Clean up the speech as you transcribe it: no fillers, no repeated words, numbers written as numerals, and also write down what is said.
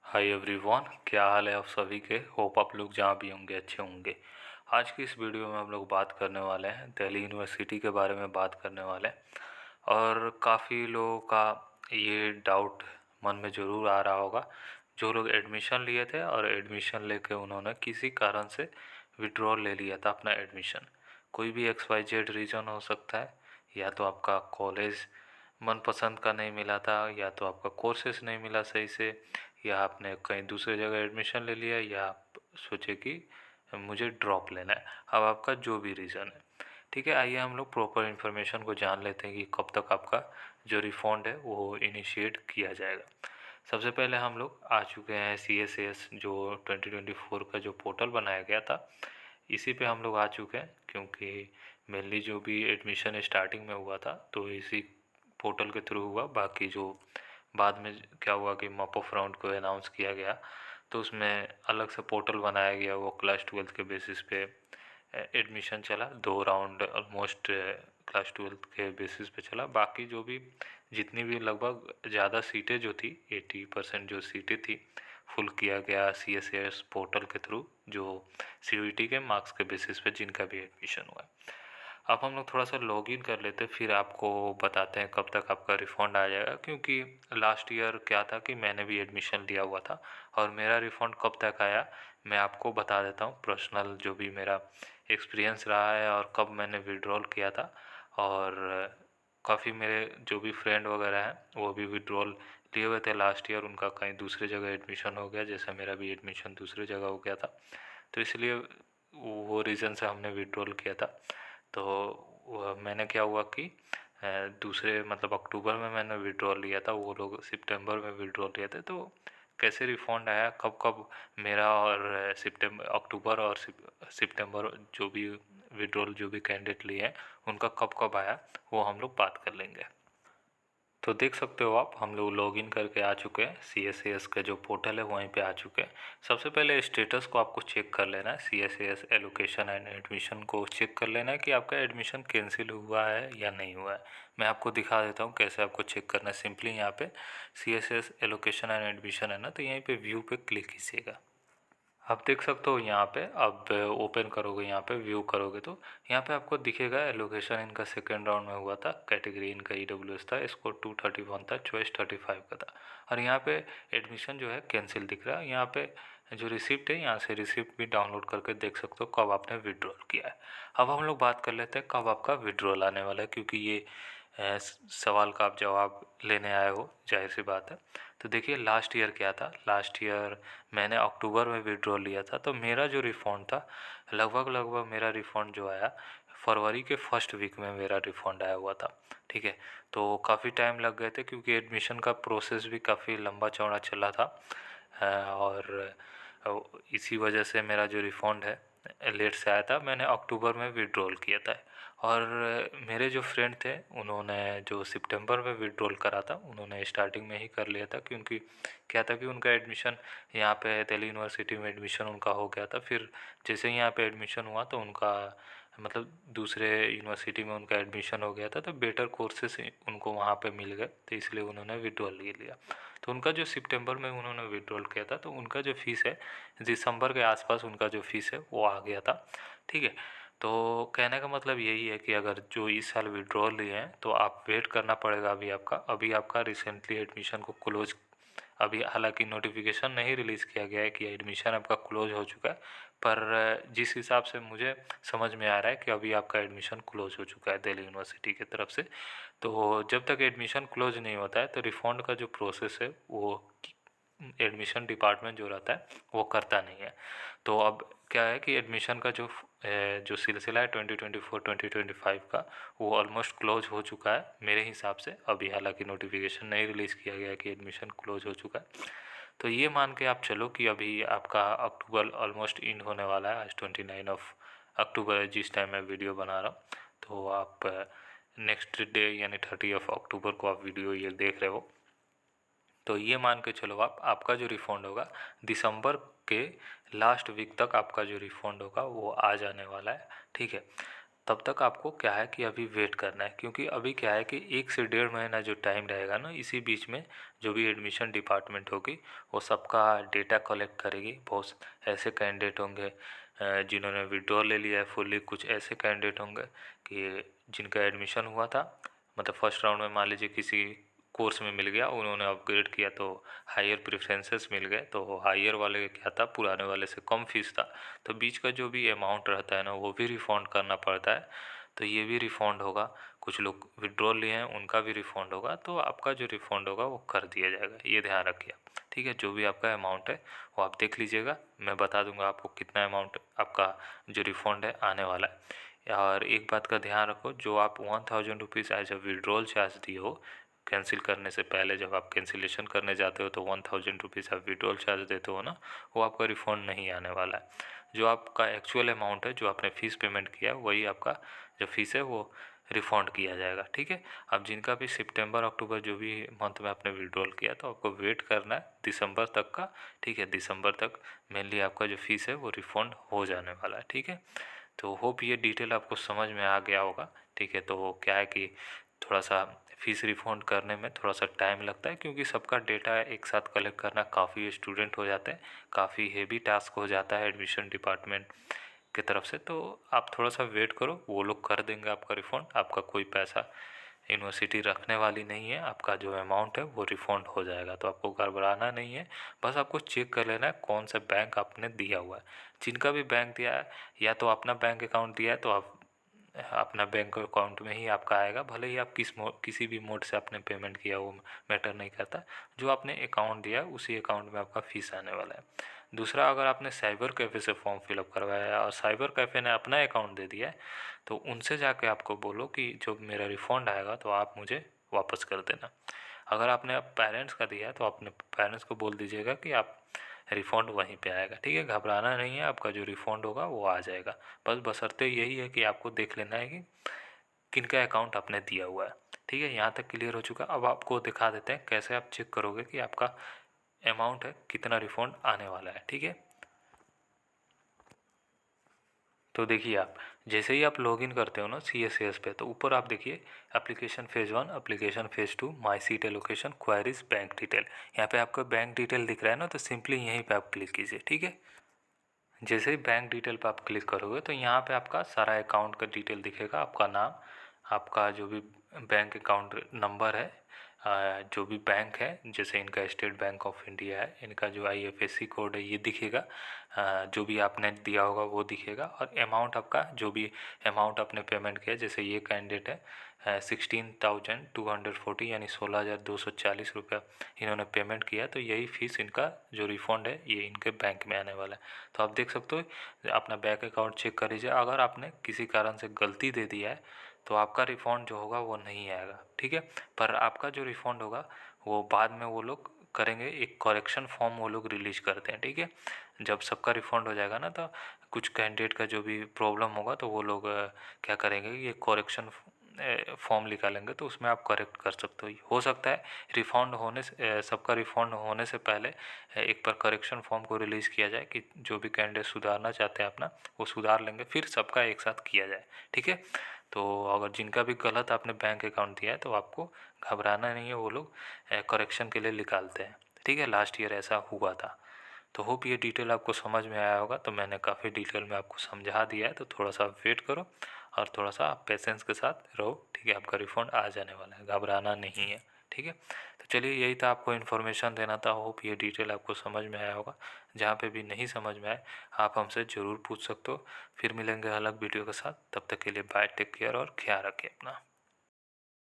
Hi everyone, क्या हाल है आप सभी के। होप आप लोग जहाँ भी होंगे अच्छे होंगे। आज की इस वीडियो में हम लोग बात करने वाले हैं दिल्ली यूनिवर्सिटी के बारे में बात करने वाले हैं। और काफ़ी लोगों का ये डाउट मन में ज़रूर आ रहा होगा, जो लोग एडमिशन लिए थे और एडमिशन लेके उन्होंने किसी कारण से विड्रॉल ले लिया था अपना एडमिशन। कोई भी XYZ रीज़न हो सकता है, या तो आपका कॉलेज मनपसंद का नहीं मिला था, या तो आपका कोर्सेज नहीं मिला सही से, या आपने कहीं दूसरी जगह एडमिशन ले लिया, या आप सोचे कि मुझे ड्रॉप लेना है। अब आपका जो भी रीज़न है, ठीक है, आइए हम लोग प्रॉपर इन्फॉर्मेशन को जान लेते हैं कि कब तक आपका जो रिफ़ंड है वो इनिशिएट किया जाएगा। सबसे पहले हम लोग आ चुके हैं CSAS जो 2024 का जो पोर्टल बनाया गया था, इसी पे हम लोग आ चुके हैं। क्योंकि मेनली जो भी एडमिशन स्टार्टिंग में हुआ था तो इसी पोर्टल के थ्रू हुआ। बाकी जो बाद में क्या हुआ कि मॉप ऑफ राउंड को अनाउंस किया गया, तो उसमें अलग से पोर्टल बनाया गया, वो क्लास 12 के बेसिस पे एडमिशन चला। 2 राउंड ऑलमोस्ट क्लास 12 के बेसिस पे चला। बाकी जो भी जितनी भी लगभग ज़्यादा सीटें जो थी, 80% जो सीटें थी, फुल किया गया CSAS पोर्टल के थ्रू, जो CUET के मार्क्स के बेसिस पे जिनका भी एडमिशन हुआ। अब हम लोग थोड़ा सा लॉगिन कर लेते, फिर आपको बताते हैं कब तक आपका रिफ़ंड आ जाएगा। क्योंकि लास्ट ईयर क्या था कि मैंने भी एडमिशन लिया हुआ था, और मेरा रिफ़ंड कब तक आया मैं आपको बता देता हूँ। पर्सनल जो भी मेरा एक्सपीरियंस रहा है और कब मैंने विड्रॉल किया था। और काफ़ी मेरे जो भी फ्रेंड वगैरह हैं वो भी विड्रॉल लिए हुए थे लास्ट ईयर, उनका कहीं दूसरी जगह एडमिशन हो गया, जैसे मेरा भी एडमिशन दूसरी जगह हो गया था। तो इसलिए वो रीज़न से हमने विड्रॉल किया था। तो मैंने क्या हुआ कि दूसरे मतलब अक्टूबर में मैंने विड्रॉल लिया था, वो लोग सितंबर में विड्रॉल लिए थे। तो कैसे रिफ़ंड आया, कब कब मेरा, और सितंबर अक्टूबर और सितंबर जो भी विड्रॉल जो भी कैंडिडेट लिए हैं उनका कब कब आया, वो हम लोग बात कर लेंगे। तो देख सकते हो आप, हम लोग लॉगिन करके आ चुके हैं। CSAS का जो पोर्टल है वहीं पे आ चुके हैं। सबसे पहले स्टेटस को आपको चेक कर लेना है। CSAS एलोकेशन एंड एडमिशन को चेक कर लेना है कि आपका एडमिशन कैंसिल हुआ है या नहीं हुआ है। मैं आपको दिखा देता हूँ कैसे आपको चेक करना है। सिंपली यहाँ पे CSAS एलोकेशन एंड एडमिशन है ना, तो यहीं पे व्यू पे क्लिक कीजिएगा। आप देख सकते हो यहाँ पे, अब ओपन करोगे, यहाँ पे व्यू करोगे तो यहाँ पे आपको दिखेगा एलोकेशन इनका सेकेंड राउंड में हुआ था। कैटेगरी इनका EWS था, स्कोर 231 था, चॉइस 35 का था। और यहाँ पे एडमिशन जो है कैंसिल दिख रहा है। यहाँ पे जो रिसिप्ट है, यहाँ से रिसिप्ट भी डाउनलोड करके देख सकते हो कब आपने विड्रॉल किया है। अब हम लोग बात कर लेते हैं कब आपका विड्रॉल आने वाला है, क्योंकि ये सवाल का आप जवाब लेने आए हो, जाहिर सी बात है। तो देखिए लास्ट ईयर क्या था। लास्ट ईयर मैंने अक्टूबर में विड्रॉल लिया था, तो मेरा जो रिफ़ंड था लगभग लगभग मेरा रिफ़ंड जो आया फरवरी के फर्स्ट वीक में मेरा रिफ़ंड आया हुआ था। ठीक है, तो काफ़ी टाइम लग गए थे क्योंकि एडमिशन का प्रोसेस भी काफ़ी लंबा चौड़ा चला था। और इसी वजह से मेरा जो रिफ़ंड है लेट से आया था। मैंने अक्टूबर में विड्रॉल किया था। और मेरे जो फ्रेंड थे उन्होंने जो सितंबर में विड्रॉल करा था, उन्होंने स्टार्टिंग में ही कर लिया था। क्योंकि क्या था कि उनका एडमिशन यहाँ पे दिल्ली यूनिवर्सिटी में एडमिशन उनका हो गया था। फिर जैसे ही यहाँ पे एडमिशन हुआ तो उनका मतलब दूसरे यूनिवर्सिटी में उनका एडमिशन हो गया था, तो बेटर कोर्सेस उनको वहाँ पे मिल गए, तो इसलिए उन्होंने विड्रॉल ले लिया। तो उनका जो सितंबर में उन्होंने विड्रॉल किया था, तो उनका जो फ़ीस है दिसंबर के आसपास उनका जो फ़ीस है वो आ गया था। ठीक है, तो कहने का मतलब यही है कि अगर जो इस साल विड्रॉल लिए हैं तो आप वेट करना पड़ेगा। अभी आपका रिसेंटली एडमिशन को क्लोज, अभी हालांकि नोटिफिकेशन नहीं रिलीज़ किया गया है कि एडमिशन आपका क्लोज हो चुका है, पर जिस हिसाब से मुझे समझ में आ रहा है कि अभी आपका एडमिशन क्लोज हो चुका है दिल्ली यूनिवर्सिटी की तरफ से। तो जब तक एडमिशन क्लोज नहीं होता है तो रिफ़ंड का जो प्रोसेस है वो एडमिशन डिपार्टमेंट जो रहता है वो करता नहीं है। तो अब क्या है कि एडमिशन का जो सिलसिला है 2024-2025 का, वो ऑलमोस्ट क्लोज हो चुका है मेरे हिसाब से। अभी हालांकि नोटिफिकेशन नहीं रिलीज़ किया गया है कि एडमिशन क्लोज हो चुका है। तो ये मान के आप चलो कि अभी आपका अक्टूबर ऑलमोस्ट इंड होने वाला है। आज 29 ऑफ अक्टूबर है जिस टाइम मैं वीडियो बना रहा हूँ। तो आप नेक्स्ट डे यानी 30 ऑफ अक्टूबर को आप वीडियो ये देख रहे हो। तो ये मान के चलो आप, आपका जो रिफ़ंड होगा दिसंबर के लास्ट वीक तक आपका जो रिफ़ंड होगा वो आ जाने वाला है। ठीक है, तब तक आपको क्या है कि अभी वेट करना है, क्योंकि अभी क्या है कि 1 से 1.5 महीना जो टाइम रहेगा ना, इसी बीच में जो भी एडमिशन डिपार्टमेंट होगी वो सबका डेटा कलेक्ट करेगी। बहुत ऐसे कैंडिडेट होंगे जिन्होंने विड्रॉल ले लिया है फुल्ली, कुछ ऐसे कैंडिडेट होंगे कि जिनका एडमिशन हुआ था, मतलब फर्स्ट राउंड में मान लीजिए किसी कोर्स में मिल गया, उन्होंने अपग्रेड किया तो हायर प्रेफरेंसेस मिल गए, तो हायर वाले क्या था, पुराने वाले से कम फीस था, तो बीच का जो भी अमाउंट रहता है ना वो भी रिफ़ंड करना पड़ता है। तो ये भी रिफ़ंड होगा। कुछ लोग विड्रॉल लिए हैं उनका भी रिफ़ंड होगा, तो आपका जो रिफ़ंड होगा वो कर दिया जाएगा, ये ध्यान रखिए। ठीक है, जो भी आपका अमाउंट है वो आप देख लीजिएगा, मैं बता दूंगा आपको कितना अमाउंट आपका जो रिफ़ंड है आने वाला है। और एक बात का ध्यान रखो, जो आप 1000 rupees as a withdrawal charge दिए हो कैंसिल करने से पहले, जब आप कैंसिलेशन करने जाते हो तो 1000 रुपीज़ आप विड्रॉल चार्ज देते हो ना, वो आपका रिफ़ंड नहीं आने वाला है। जो आपका एक्चुअल अमाउंट है, जो आपने फ़ीस पेमेंट किया है, वही आपका जो फ़ीस है वो रिफ़ंड किया जाएगा। ठीक है, अब जिनका भी सितंबर अक्टूबर जो भी मंथ में आपने विड्रॉल किया तो आपको वेट करना है दिसंबर तक का। ठीक है, दिसंबर तक मेनली आपका जो फ़ीस है वो रिफ़ंड हो जाने वाला है। ठीक है, तो होप ये डिटेल आपको समझ में आ गया होगा। ठीक है, तो क्या है कि थोड़ा सा फ़ीस रिफ़ंड करने में थोड़ा सा टाइम लगता है, क्योंकि सबका डेटा एक साथ कलेक्ट करना काफ़ी स्टूडेंट हो जाते हैं, काफ़ी हेवी टास्क हो जाता है एडमिशन डिपार्टमेंट की तरफ से। तो आप थोड़ा सा वेट करो, वो लोग कर देंगे आपका रिफ़ंड। आपका कोई पैसा यूनिवर्सिटी रखने वाली नहीं है, आपका जो अमाउंट है वो रिफ़ंड हो जाएगा, तो आपको घबराना नहीं है। बस आपको चेक कर लेना है कौन सा बैंक आपने दिया हुआ है। जिनका भी बैंक दिया है, या तो अपना बैंक अकाउंट दिया है तो आप अपना बैंक अकाउंट में ही आपका आएगा, भले ही आप किसी भी मोड से आपने पेमेंट किया वो मैटर नहीं करता। जो आपने अकाउंट दिया है उसी अकाउंट में आपका फ़ीस आने वाला है। दूसरा, अगर आपने साइबर कैफ़े से फॉर्म फिलअप करवाया है और साइबर कैफ़े ने अपना अकाउंट दे दिया है, तो उनसे जाके आपको बोलो कि जो मेरा रिफ़ंड आएगा तो आप मुझे वापस कर देना। अगर आपने पेरेंट्स का दिया है तो अपने पेरेंट्स को बोल दीजिएगा कि आप रिफ़ंड वहीं पे आएगा। ठीक है, घबराना नहीं है, आपका जो रिफ़ंड होगा वो आ जाएगा। बस बशर्ते यही है कि आपको देख लेना है कि किनका अकाउंट आपने दिया हुआ है। ठीक है, यहाँ तक क्लियर हो चुका। अब आपको दिखा देते हैं कैसे आप चेक करोगे कि आपका अमाउंट है कितना रिफ़ंड आने वाला है। ठीक है, तो देखिए आप जैसे ही आप लॉगिन करते हो ना CSCS पे, तो ऊपर आप देखिए application phase 1, application phase 2, my seat allocation, queries, bank detail. यहाँ पे आपका बैंक डिटेल दिख रहा है ना, तो सिंपली यहीं पे आप क्लिक कीजिए। ठीक है, जैसे ही बैंक डिटेल पे आप क्लिक करोगे तो यहाँ पे आपका सारा अकाउंट का डिटेल दिखेगा, आपका नाम, आपका जो भी बैंक अकाउंट नंबर है, जो भी बैंक है, जैसे इनका स्टेट बैंक ऑफ इंडिया है, इनका जो IFSC कोड है ये दिखेगा, जो भी आपने दिया होगा वो दिखेगा, और अमाउंट आपका जो भी अमाउंट आपने पेमेंट किया, जैसे ये कैंडिडेट है 16,240 यानी 16,240 रुपया इन्होंने पेमेंट किया, तो यही फ़ीस इनका जो रिफ़ंड है ये इनके बैंक में आने वाला है। तो आप देख सकते हो, अपना बैंक अकाउंट चेक कर लीजिए। अगर आपने किसी कारण से गलती दे दिया है तो आपका रिफ़ंड जो होगा वो नहीं आएगा। ठीक है, पर आपका जो रिफ़ंड होगा वो बाद में वो लोग करेंगे, एक करेक्शन फॉर्म वो लोग रिलीज करते हैं। ठीक है, जब सबका रिफ़ंड हो जाएगा ना, तो कुछ कैंडिडेट का जो भी प्रॉब्लम होगा तो वो लोग क्या करेंगे, ये करेक्शन फॉर्म निकालेंगे, तो उसमें आप करेक्ट कर सकते हो सकता है रिफ़ंड होने से सबका रिफ़ंड होने से पहले एक बार करेक्शन फॉर्म को रिलीज़ किया जाए कि जो भी कैंडिडेट सुधारना चाहते हैं अपना वो सुधार लेंगे, फिर सबका एक साथ किया जाए। ठीक है, तो अगर जिनका भी गलत आपने बैंक अकाउंट दिया है तो आपको घबराना नहीं है, वो लोग करेक्शन के लिए निकालते हैं। ठीक है, लास्ट ईयर ऐसा हुआ था। तो होप ये डिटेल आपको समझ में आया होगा। तो मैंने काफ़ी डिटेल में आपको समझा दिया है, तो थोड़ा सा वेट करो और थोड़ा सा आप पेशेंस के साथ रहो। ठीक है, आपका रिफ़ंड आ जाने वाला है, घबराना नहीं है। ठीक है, तो चलिए यही था, आपको इन्फॉर्मेशन देना था। होप ये डिटेल आपको समझ में आया होगा। जहाँ पे भी नहीं समझ में आए आप हमसे ज़रूर पूछ सकते हो। फिर मिलेंगे अलग वीडियो के साथ, तब तक के लिए बाय, टेक केयर और ख्याल रखिए अपना।